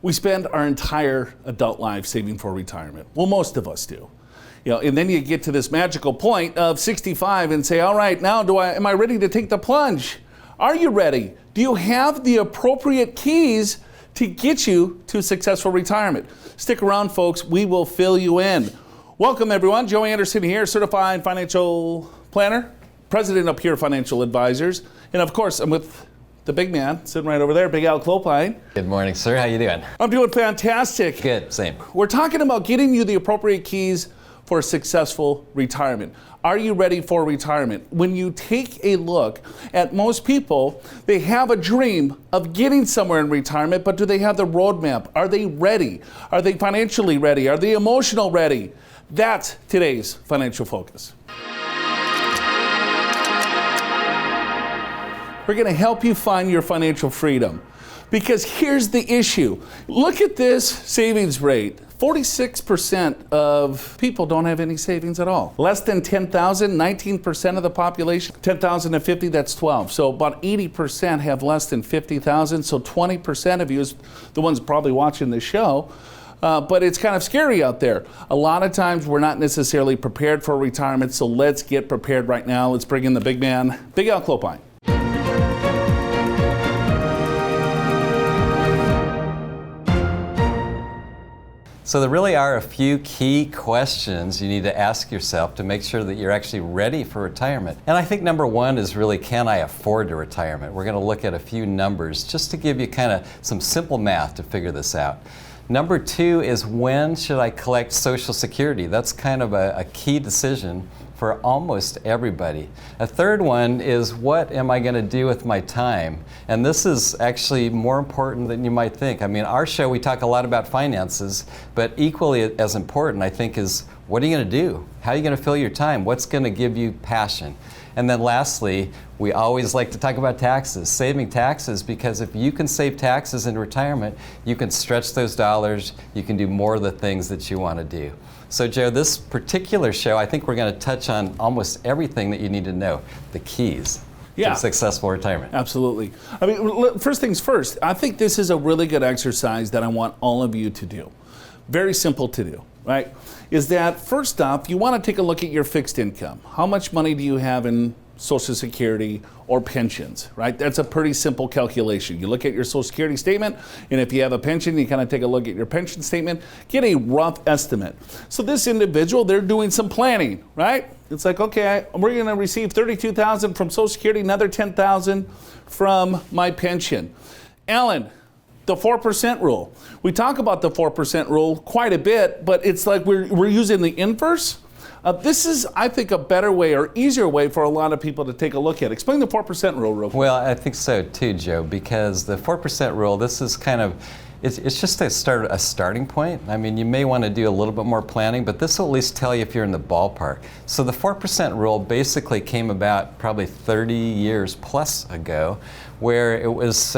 We spend our entire adult life saving for retirement. Well, most of us do. And then you get to this magical point of 65 and say, all right, now am I ready to take the plunge? Are you ready? Do you have the appropriate keys to get you to successful retirement? Stick around, folks. We will fill you in. Welcome, everyone. Joe Anderson here, certified financial planner, president of Pure Financial Advisors. And of course, I'm with the big man sitting right over there, Big Al Clopine. Good morning, sir. How you doing? I'm doing fantastic. Good, same. We're talking about getting you the appropriate keys for a successful retirement. Are you ready for retirement? When you take a look at most people, they have a dream of getting somewhere in retirement, but do they have the roadmap? Are they ready? Are they financially ready? Are they emotional ready? That's today's Financial Focus. We're going to help you find your financial freedom. Because here's the issue. Look at this savings rate. 46% of people don't have any savings at all. Less than 10,000, 19% of the population. 10,000 to 50, that's 12. So about 80% have less than 50,000. So 20% of you is the ones probably watching this show. But it's kind of scary out there. A lot of times we're not necessarily prepared for retirement. So let's get prepared right now. Let's bring in the big man, Big Al Clopine. So there really are a few key questions you need to ask yourself to make sure that you're actually ready for retirement. And I think number one is really, can I afford to retirement? We're going to look at a few numbers just to give you kind of some simple math to figure this out. Number two is, when should I collect Social Security? That's kind of a key decision for almost everybody. A third one is, what am I going to do with my time? And this is actually more important than you might think. I mean, our show, we talk a lot about finances, but equally as important, I think, is, what are you going to do? How are you going to fill your time? What's going to give you passion? And then lastly, we always like to talk about taxes, saving taxes, because if you can save taxes in retirement, you can stretch those dollars, you can do more of the things that you want to do. So Joe, this particular show, I think we're going to touch on almost everything that you need to know, the keys to successful retirement. Absolutely. I mean, first things first, I think this is a really good exercise that I want all of you to do. Very simple to do, right? Is that, first off, you want to take a look at your fixed income. How much money do you have in Social Security or pensions, right? That's a pretty simple calculation. You look at your Social Security statement, and if you have a pension, you kind of take a look at your pension statement, get a rough estimate. So this individual, they're doing some planning, right? It's like, okay, we're going to receive $32,000 from Social Security, another $10,000 from my pension. Alan, the 4% rule. We talk about the 4% rule quite a bit, but it's like we're using the inverse. This is, I think, a better way or easier way for a lot of people to take a look at. Explain the 4% rule real quick. Well, I think so too, Joe, because the 4% rule, this is kind of, it's just a starting point. I mean, you may want to do a little bit more planning, but this will at least tell you if you're in the ballpark. So the 4% rule basically came about probably 30 years plus ago, where it was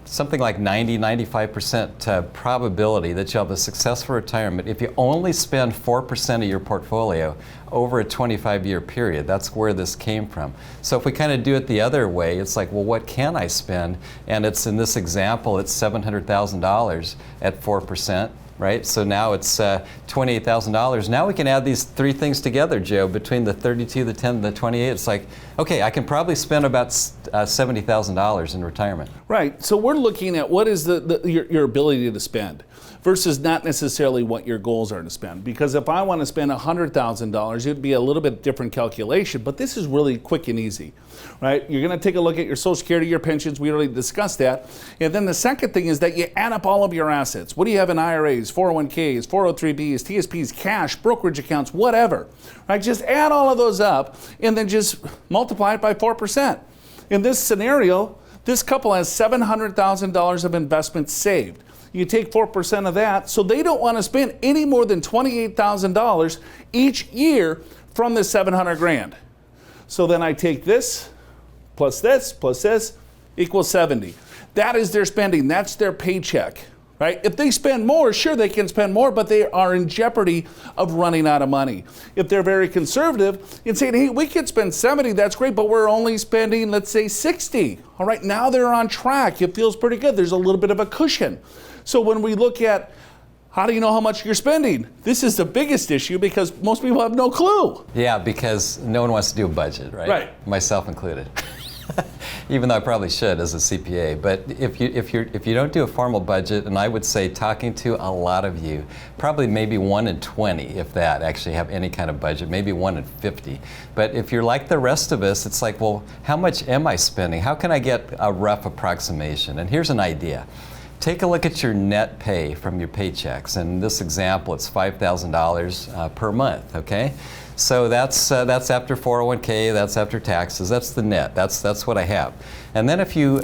something like 90-95% probability that you'll have a successful retirement if you only spend 4% of your portfolio over a 25-year period. That's where this came from. So if we kind of do it the other way, it's like, well, what can I spend? And it's, in this example, it's $700,000 at 4%. Right? So now it's $28,000. Now we can add these three things together, Joe, between the 32, the 10, the 28. It's like, okay, I can probably spend about $70,000 in retirement. Right. So we're looking at what is your ability to spend versus not necessarily what your goals are to spend. Because if I want to spend $100,000, it'd be a little bit different calculation, but this is really quick and easy, right? You're going to take a look at your Social Security, your pensions. We already discussed that. And then the second thing is that you add up all of your assets. What do you have in IRAs, 401ks, 403bs, TSPs, cash, brokerage accounts, whatever, right? Just add all of those up and then just multiply it by 4%. In this scenario, this couple has $700,000 of investments saved. You take 4% of that, so they don't want to spend any more than $28,000 each year from the 700 grand. So then I take this plus this equals 70. That is their spending. That's their paycheck, right? If they spend more, sure, they can spend more, but they are in jeopardy of running out of money. If they're very conservative and saying, hey, we could spend 70, that's great, but we're only spending, let's say, 60. All right, now they're on track. It feels pretty good. There's a little bit of a cushion. So when we look at how do you know how much you're spending? This is the biggest issue because most people have no clue. Yeah, because no one wants to do a budget, right? Right. Myself included. Even though I probably should as a CPA. But if you don't do a formal budget, and I would say talking to a lot of you, probably maybe 1 in 20, if that, actually have any kind of budget, maybe 1 in 50. But if you're like the rest of us, it's like, well, how much am I spending? How can I get a rough approximation? And here's an idea. Take a look at your net pay from your paychecks. In this example, it's $5,000 per month, okay? So that's after 401k, that's after taxes, that's the net, that's what I have. And then if you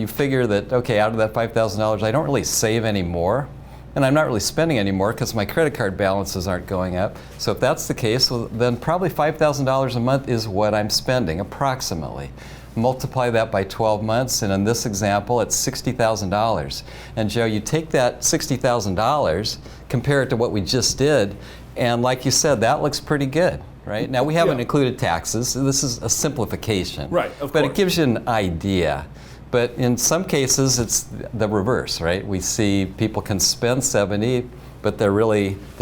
figure that, okay, out of that $5,000, I don't really save anymore, and I'm not really spending anymore because my credit card balances aren't going up. So if that's the case, well, then probably $5,000 a month is what I'm spending, approximately. Multiply that by 12 months, and in this example, it's $60,000. And Joe, you take that $60,000, compare it to what we just did, and like you said, that looks pretty good, right? Now, we haven't included taxes, so this is a simplification. Right, of But course. it gives you an idea. But in some cases, it's the reverse, right? We see people can spend 70, but they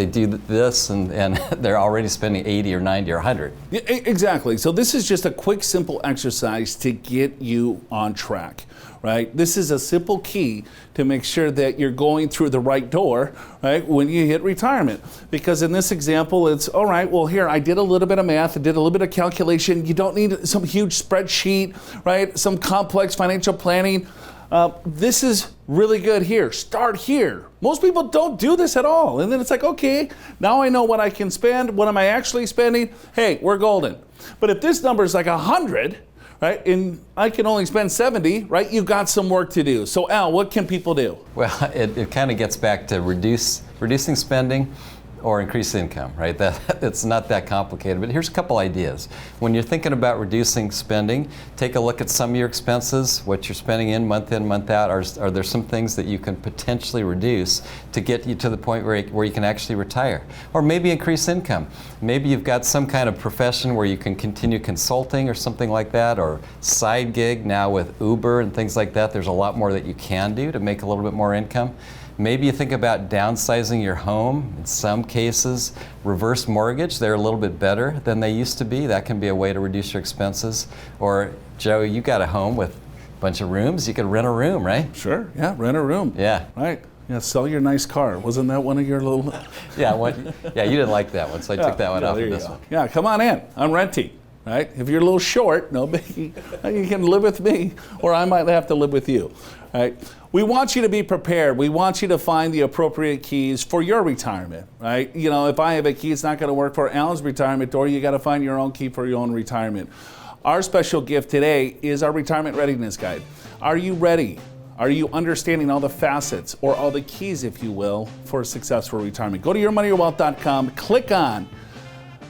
do this and they're already spending 80 or 90 or 100. Yeah, exactly. So this is just a quick, simple exercise to get you on track, right? This is a simple key to make sure that you're going through the right door, right, when you hit retirement. Because in this example, it's, all right, well, here, I did a little bit of math, I did a little bit of calculation. You don't need some huge spreadsheet, right, some complex financial planning. This is really good here. Start here. Most people don't do this at all. And then it's like, okay, now I know what I can spend. What am I actually spending? Hey, we're golden. But if this number is like 100, right, and I can only spend 70, right, you've got some work to do. So Al, what can people do? Well, it kind of gets back to reducing spending or increase income, right? It's not that complicated, but here's a couple ideas. When you're thinking about reducing spending, take a look at some of your expenses, what you're spending in, month out. Are there some things that you can potentially reduce to get you to the point where you can actually retire? Or maybe increase income. Maybe you've got some kind of profession where you can continue consulting or something like that, or side gig now with Uber and things like that. There's a lot more that you can do to make a little bit more income. Maybe you think about downsizing your home. In some cases, reverse mortgage, they're a little bit better than they used to be. That can be a way to reduce your expenses. Or, Joe, you got a home with a bunch of rooms. You could rent a room, right? Sure, yeah, rent a room. Yeah. Right. Yeah, sell your nice car. Wasn't that one of your little... Yeah, you didn't like that one, so I took that one off of this one. Yeah, come on in. I'm renting. Right? If you're a little short, no biggie. You can live with me, or I might have to live with you. Right? We want you to be prepared. We want you to find the appropriate keys for your retirement. Right? You know, if I have a key, it's not going to work for Alan's retirement, or you got to find your own key for your own retirement. Our special gift today is our retirement readiness guide. Are you ready? Are you understanding all the facets, or all the keys, if you will, for a successful retirement? Go to yourmoneyyourwealth.com, click on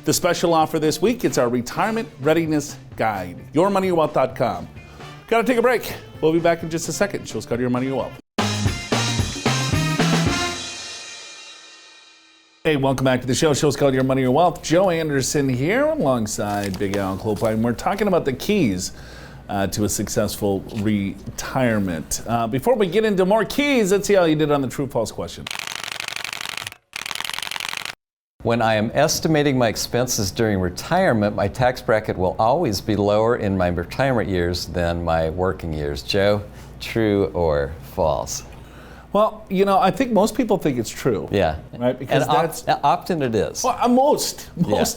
the special offer this week. It's our retirement readiness guide. Yourmoneyyourwealth.com. Got to take a break. We'll be back in just a second. Show's called Your Money, Your Wealth. Hey, welcome back to the show. Show's called Your Money, Your Wealth. Joe Anderson here alongside Big Al Clopine. We're talking about the keys to a successful retirement. Before we get into more keys, let's see how you did on the true-false question. When I am estimating my expenses during retirement, my tax bracket will always be lower in my retirement years than my working years. Joe, true or false? Well, you know, I think most people think it's true. Yeah. Right? Because often it is. Well, most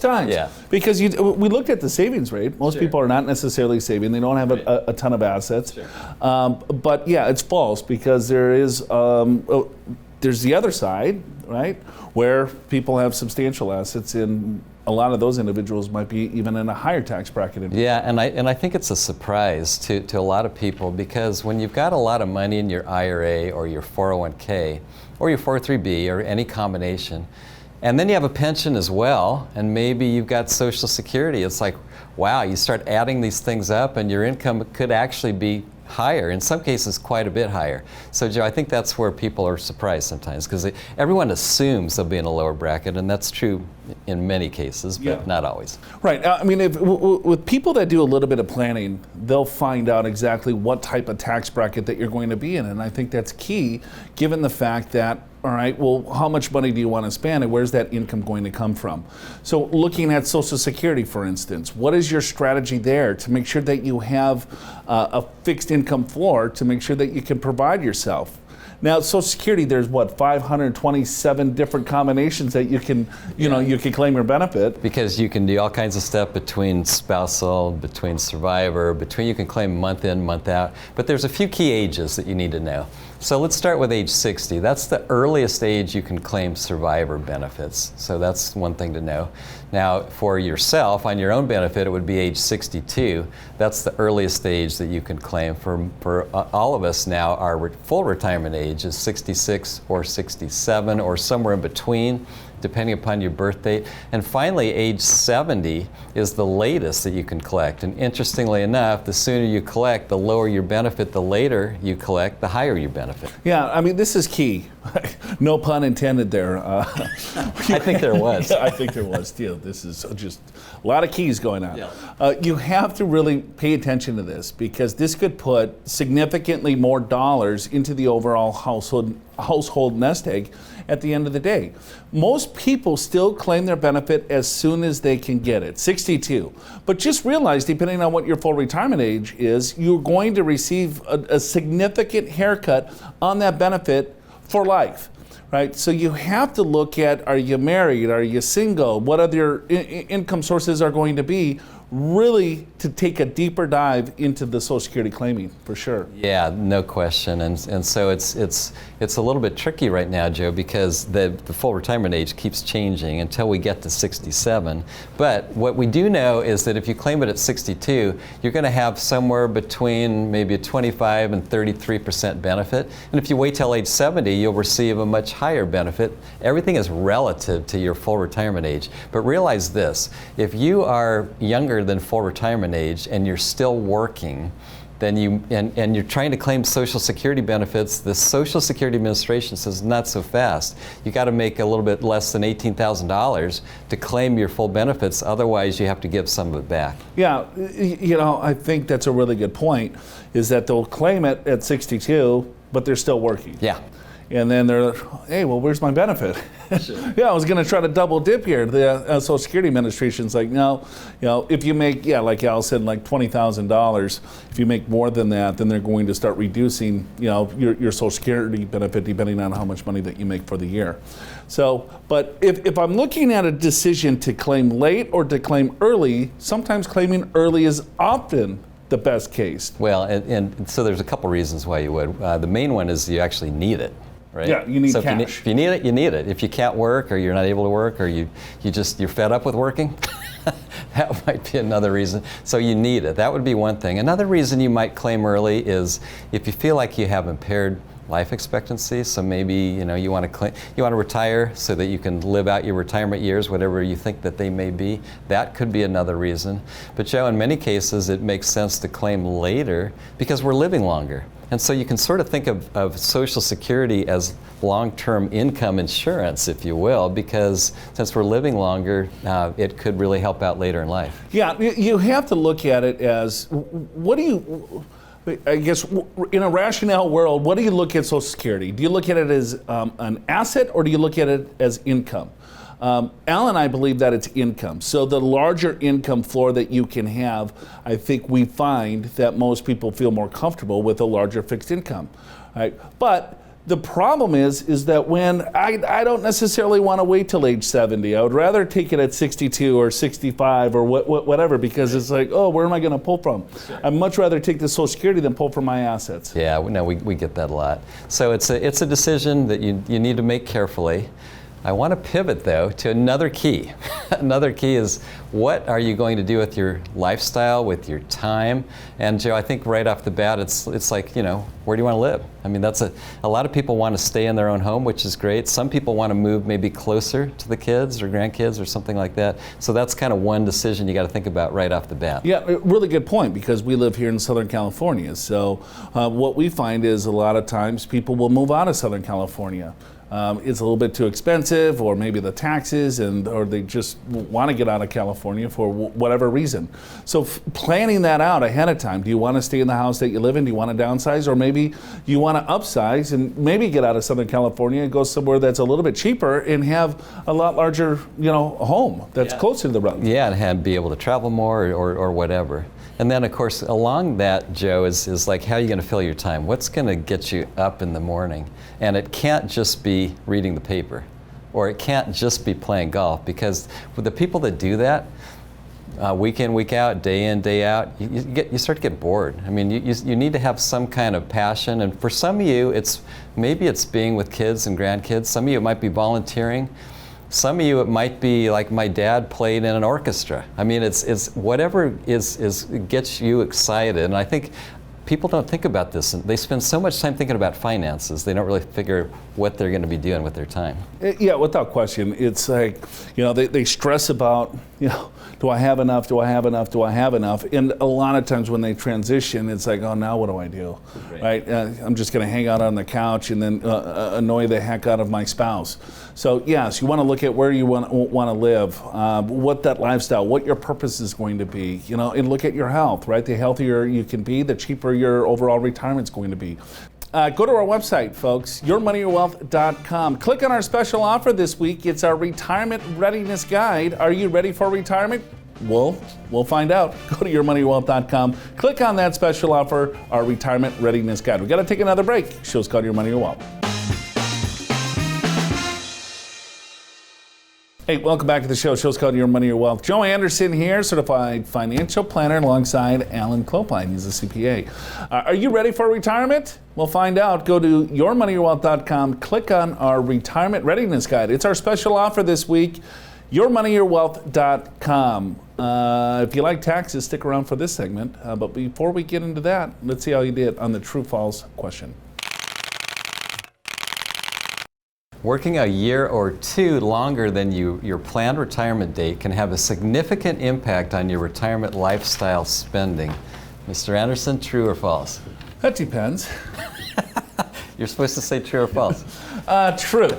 times. Yeah. Because we looked at the savings rate. Most people are not necessarily saving. They don't have a ton of assets. Sure. But yeah, it's false because there is there's the other side, right, where people have substantial assets, and a lot of those individuals might be even in a higher tax bracket. Yeah, and I think it's a surprise to a lot of people, because when you've got a lot of money in your IRA or your 401k or your 403b or any combination, and then you have a pension as well, and maybe you've got Social Security, it's like, wow, you start adding these things up and your income could actually be higher, in some cases quite a bit higher. So Joe, I think that's where people are surprised sometimes, because everyone assumes they'll be in a lower bracket, and that's true in many cases, but not always. Right. I mean, with people that do a little bit of planning, they'll find out exactly what type of tax bracket that you're going to be in, and I think that's key, given the fact that, all right, well, how much money do you want to spend, and where's that income going to come from? So looking at Social Security, for instance, what is your strategy there to make sure that you have a fixed income floor to make sure that you can provide yourself? Now, Social Security, there's what, 527 different combinations that you can, you can claim your benefit. Because you can do all kinds of stuff between spousal, between survivor, you can claim month in, month out. But there's a few key ages that you need to know. So let's start with age 60. That's the earliest age you can claim survivor benefits. So that's one thing to know. Now, for yourself, on your own benefit, it would be age 62. That's the earliest age that you can claim. For all of us now, our full retirement age is 66 or 67 or somewhere in between, depending upon your birth date. And finally, age 70 is the latest that you can collect. And interestingly enough, the sooner you collect, the lower your benefit. The later you collect, the higher your benefit. Yeah, I mean, this is key. No pun intended there. I think there was. I think there was, too. This is just a lot of keys going on. Yeah. You have to really pay attention to this, because this could put significantly more dollars into the overall household nest egg at the end of the day. Most people still claim their benefit as soon as they can get it, 62. But just realize, depending on what your full retirement age is, you're going to receive a significant haircut on that benefit for life, right? So you have to look at, are you married? Are you single? What other income sources are going to be, really to take a deeper dive into the Social Security claiming, for sure. Yeah, no question. And so it's a little bit tricky right now, Joe, because the full retirement age keeps changing until we get to 67. But what we do know is that if you claim it at 62, you're going to have somewhere between maybe a 25 and 33% benefit. And if you wait till age 70, you'll receive a much higher benefit. Everything is relative to your full retirement age. But realize this, if you are younger than full retirement age and you're still working, then and you're trying to claim Social Security benefits, the Social Security Administration says not so fast. You got to make a little bit less than $18,000 to claim your full benefits, otherwise you have to give some of it back. Yeah, I think that's a really good point, is that they'll claim it at 62, but they're still working. Yeah. And then they're, hey, well, where's my benefit? Sure. Yeah, I was going to try to double dip here. The Social Security Administration's like, no, if you make, like Al said, like $20,000, if you make more than that, then they're going to start reducing, your Social Security benefit depending on how much money that you make for the year. So, but if I'm looking at a decision to claim late or to claim early, sometimes claiming early is often the best case. Well, and so there's a couple reasons why you would. The main one is you actually need it. Right? Yeah, you need so cash. If you need it, you need it. If you can't work, or you're not able to work, or you're fed up with working, that might be another reason. So you need it. That would be one thing. Another reason you might claim early is if you feel like you have impaired life expectancy. So maybe you want to retire so that you can live out your retirement years, whatever you think that they may be. That could be another reason. But Joe, in many cases, it makes sense to claim later because we're living longer. And so you can sort of think of Social Security as long-term income insurance, if you will, because since we're living longer, it could really help out later in life. Yeah, you have to look at it as, I guess, in a rationale world, what do you look at Social Security? Do you look at it as an asset, or do you look at it as income? Al and I believe that it's income. So the larger income floor that you can have, I think we find that most people feel more comfortable with a larger fixed income. Right? But the problem is that when I don't necessarily want to wait till age 70. I would rather take it at 62 or 65 or whatever, because it's like, oh, where am I going to pull from? Sure. I'd much rather take the Social Security than pull from my assets. Yeah, no, we get that a lot. So it's a decision that you need to make carefully. I want to pivot, though, to another key. Another key is, what are you going to do with your lifestyle, with your time? And Joe, I think right off the bat, it's like, you know, where do you want to live? I mean, that's a lot of people want to stay in their own home, which is great. Some people want to move maybe closer to the kids or grandkids or something like that. So that's kind of one decision you got to think about right off the bat. Yeah, really good point, because we live here in Southern California. So what we find is a lot of times people will move out of Southern California. It's a little bit too expensive, or maybe the taxes, or they just want to get out of California for whatever reason. So planning that out ahead of time. Do you want to stay in the house that you live in? Do you want to downsize? Or maybe you want to upsize and maybe get out of Southern California and go somewhere that's a little bit cheaper and have a lot larger, you know, home that's closer to the road. Yeah, and be able to travel more or whatever. And then, of course, along that, Joe, is like, how are you going to fill your time? What's going to get you up in the morning? And it can't just be reading the paper, or it can't just be playing golf, because with the people that do that, week in, week out, day in, day out, you start to get bored. I mean, you need to have some kind of passion. And for some of you, maybe it's being with kids and grandkids. Some of you, it might be volunteering. Some of you, it might be like my dad played in an orchestra. I mean, it's whatever gets you excited. And I think people don't think about this. And they spend so much time thinking about finances, they don't really figure what they're going to be doing with their time. Yeah, without question. It's like, you know, they stress about, you know, do I have enough? Do I have enough? Do I have enough? And a lot of times when they transition, it's like, oh, now what do I do? Right? I'm just going to hang out on the couch and then annoy the heck out of my spouse. So yes, you want to look at where you want to live, what that lifestyle, what your purpose is going to be, you know, and look at your health, right? The healthier you can be, the cheaper your overall retirement is going to be. Go to our website, folks, yourmoneyyourwealth.com. Click on our special offer this week. It's our Retirement Readiness Guide. Are you ready for retirement? We'll find out. Go to yourmoneyyourwealth.com. Click on that special offer, our Retirement Readiness Guide. We've got to take another break. Show's called Your Money, Your Wealth. Hey, welcome back to the show. Show's called Your Money, Your Wealth. Joe Anderson here, certified financial planner alongside Alan Clopine. He's a CPA. Are you ready for retirement? We'll find out. Go to yourmoneyyourwealth.com. Click on our Retirement Readiness Guide. It's our special offer this week, yourmoneyyourwealth.com. If you like taxes, stick around for this segment. But before we get into that, let's see how you did on the true-false question. Working a year or two longer than your planned retirement date can have a significant impact on your retirement lifestyle spending. Mr. Anderson, true or false? That depends. You're supposed to say true or false. True.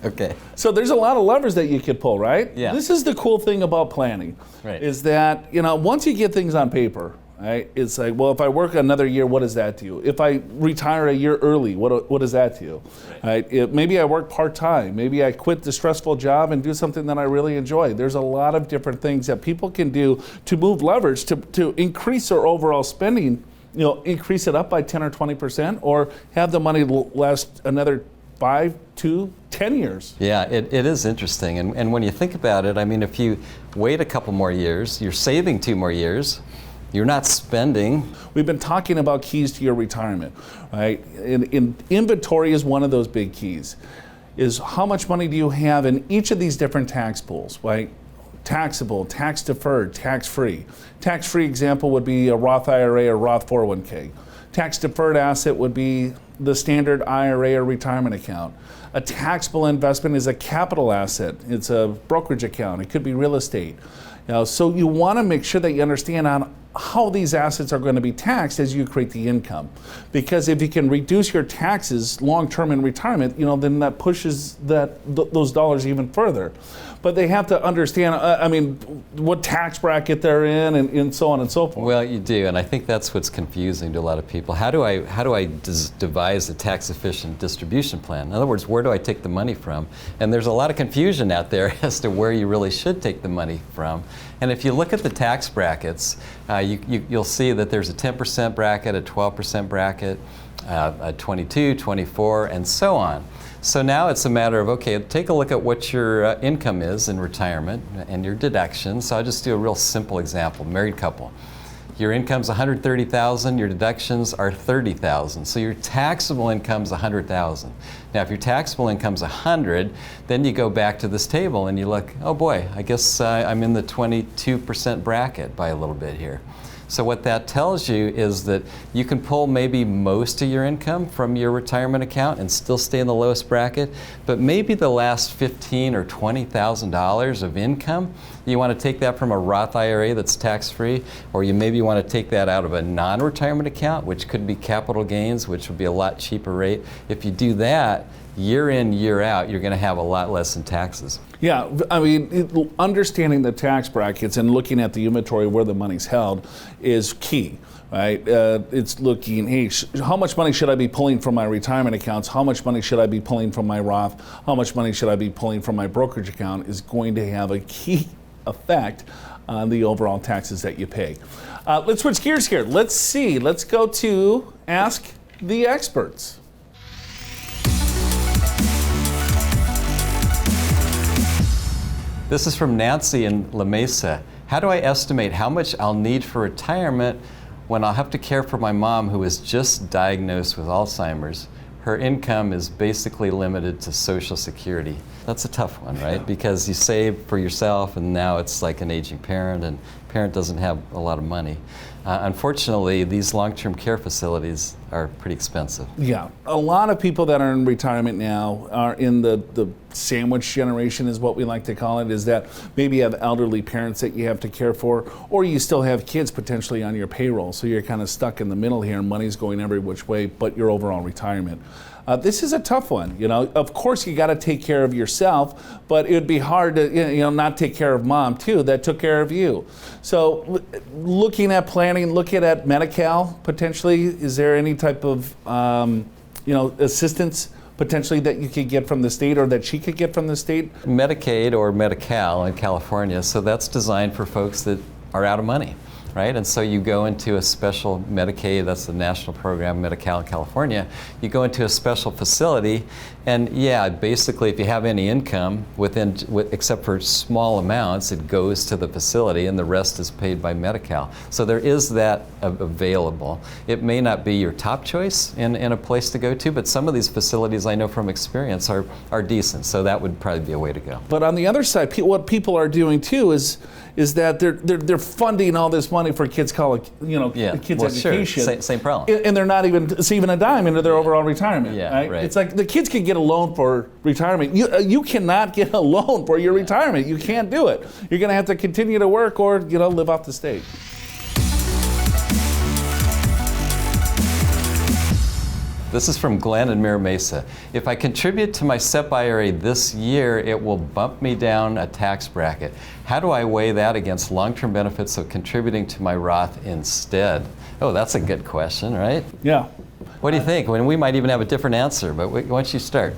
Okay. So there's a lot of levers that you could pull, right? Yeah. This is the cool thing about planning, right, is that, you know, once you get things on paper, right, it's like, well, if I work another year, what does that do? If I retire a year early, what does that do? Right? Maybe I work part-time. Maybe I quit the stressful job and do something that I really enjoy. There's a lot of different things that people can do to move leverage to increase their overall spending, you know, increase it up by 10 or 20%, or have the money last another 5 to 10 years. Yeah, it is interesting. And when you think about it, I mean, if you wait a couple more years, you're saving 2 more years. You're not spending. We've been talking about keys to your retirement, right? In inventory is one of those big keys. Is how much money do you have in each of these different tax pools, right? Taxable, tax deferred, tax free. Tax free example would be a Roth IRA or Roth 401k. Tax deferred asset would be the standard IRA or retirement account. A taxable investment is a capital asset. It's a brokerage account. It could be real estate. You know, so you want to make sure that you understand on how these assets are going to be taxed as you create the income. Because if you can reduce your taxes long-term in retirement, you know, then that pushes those dollars even further. But they have to understand, I mean, what tax bracket they're in and so on and so forth. Well, you do, and I think that's what's confusing to a lot of people. How do I devise a tax-efficient distribution plan? In other words, where do I take the money from? And there's a lot of confusion out there as to where you really should take the money from. And if you look at the tax brackets, you'll see that there's a 10% bracket, a 12% bracket, a 22, 24, and so on. So now it's a matter of, okay, take a look at what your income is in retirement and your deductions. So I'll just do a real simple example, married couple. Your income's $130,000, your deductions are $30,000. So your taxable income's $100,000. Now if your taxable income's $100,000, then you go back to this table and you look, oh boy, I guess I'm in the 22% bracket by a little bit here. So what that tells you is that you can pull maybe most of your income from your retirement account and still stay in the lowest bracket, but maybe the last $15,000 or $20,000 of income, you want to take that from a Roth IRA that's tax-free, or you maybe want to take that out of a non-retirement account, which could be capital gains, which would be a lot cheaper rate. If you do that, year in, year out, you're going to have a lot less in taxes. Yeah, I mean, understanding the tax brackets and looking at the inventory where the money's held is key, right? It's looking, hey, how much money should I be pulling from my retirement accounts? How much money should I be pulling from my Roth? How much money should I be pulling from my brokerage account is going to have a key effect on the overall taxes that you pay. Let's switch gears here. Let's see. Let's go to Ask the Experts. This is from Nancy in La Mesa. How do I estimate how much I'll need for retirement when I'll have to care for my mom who was just diagnosed with Alzheimer's? Her income is basically limited to Social Security. That's a tough one, right? Because you save for yourself and now it's like an aging parent and parent doesn't have a lot of money. Unfortunately, these long-term care facilities are pretty expensive. Yeah, a lot of people that are in retirement now are in the sandwich generation is what we like to call it, is that maybe you have elderly parents that you have to care for, or you still have kids potentially on your payroll, so you're kind of stuck in the middle here and money's going every which way but your overall retirement. This is a tough one, you know. Of course you got to take care of yourself, but it would be hard to not take care of mom too that took care of you. So looking at planning, looking at Medi-Cal potentially, is there any type of assistance potentially that you could get from the state or that she could get from the state? Medicaid or Medi-Cal in California, so that's designed for folks that are out of money. Right? And so you go into a special Medicaid, that's the national program, Medi-Cal in California. You go into a special facility, and yeah, basically if you have any income except for small amounts, it goes to the facility and the rest is paid by Medi-Cal. So there is that available. It may not be your top choice in a place to go to, but some of these facilities I know from experience are decent, so that would probably be a way to go. But on the other side, what people are doing too is that they're funding all this money for kids' college, kids' education. Sure. Same problem. And they're not even saving a dime into their overall retirement. Yeah, right? It's like the kids can get a loan for retirement. You cannot get a loan for your retirement. You can't do it. You're going to have to continue to work or live off the state. This is from Glenn in Mira Mesa. If I contribute to my SEP IRA this year, it will bump me down a tax bracket. How do I weigh that against long-term benefits of contributing to my Roth instead? Oh, that's a good question, right? Yeah. What do you think? We might even have a different answer, but why don't you start?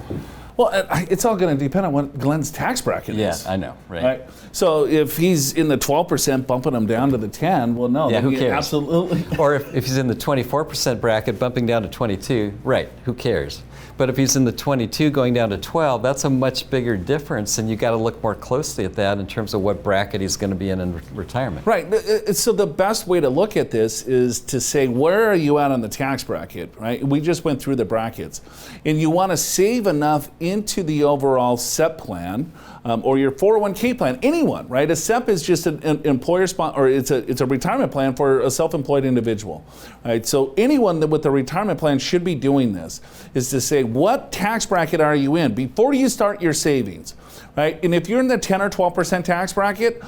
Well, it's all going to depend on what Glenn's tax bracket is. Yeah, I know, right? So if he's in the 12%, bumping him down to the 10, well, no. Yeah, who cares? Absolutely. Or if he's in the 24% bracket, bumping down to 22, right, who cares? But if he's in the 22 going down to 12, that's a much bigger difference, and you got to look more closely at that in terms of what bracket he's going to be in retirement. Right. So the best way to look at this is to say, where are you at on the tax bracket, right? We just went through the brackets. And you want to save enough into the overall SEP plan or your 401k plan, anyone, right? A SEP is just an employer or it's a retirement plan for a self-employed individual, right? So anyone with a retirement plan should be doing this, is to say, what tax bracket are you in before you start your savings, right? And if you're in the 10 or 12% tax bracket,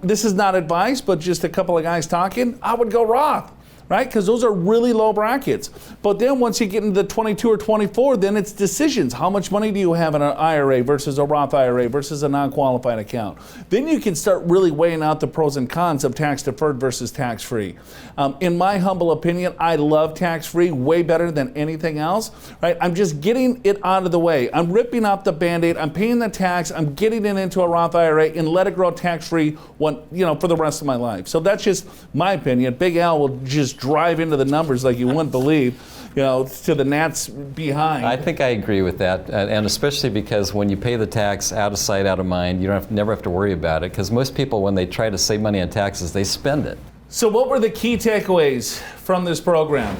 this is not advice, but just a couple of guys talking, I would go Roth. Right? Because those are really low brackets. But then once you get into the 22 or 24, then it's decisions. How much money do you have in an IRA versus a Roth IRA versus a non-qualified account? Then you can start really weighing out the pros and cons of tax-deferred versus tax-free. In my humble opinion, I love tax-free way better than anything else. Right? I'm just getting it out of the way. I'm ripping off the Band-Aid. I'm paying the tax. I'm getting it into a Roth IRA and let it grow tax-free for the rest of my life. So that's just my opinion. Big Al will just drive into the numbers like you wouldn't believe, to the gnats behind. I think I agree with that, and especially because when you pay the tax out of sight, out of mind, you never have to worry about it, because most people, when they try to save money on taxes, they spend it. So what were the key takeaways from this program?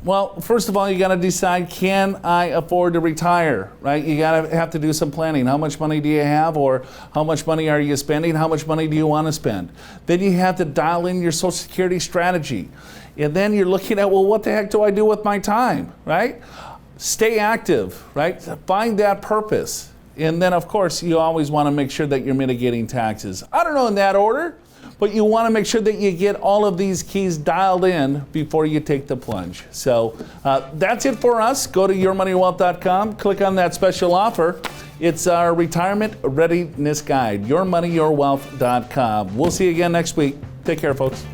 Well, first of all, you got to decide, can I afford to retire, right? You got to have to do some planning. How much money do you have, or how much money are you spending? How much money do you want to spend? Then you have to dial in your Social Security strategy. And then you're looking at, well, what the heck do I do with my time, right? Stay active, right? Find that purpose. And then, of course, you always want to make sure that you're mitigating taxes. I don't know in that order, but you want to make sure that you get all of these keys dialed in before you take the plunge. So that's it for us. Go to yourmoneyyourwealth.com, click on that special offer. It's our retirement readiness guide, yourmoneyyourwealth.com. We'll see you again next week. Take care, folks.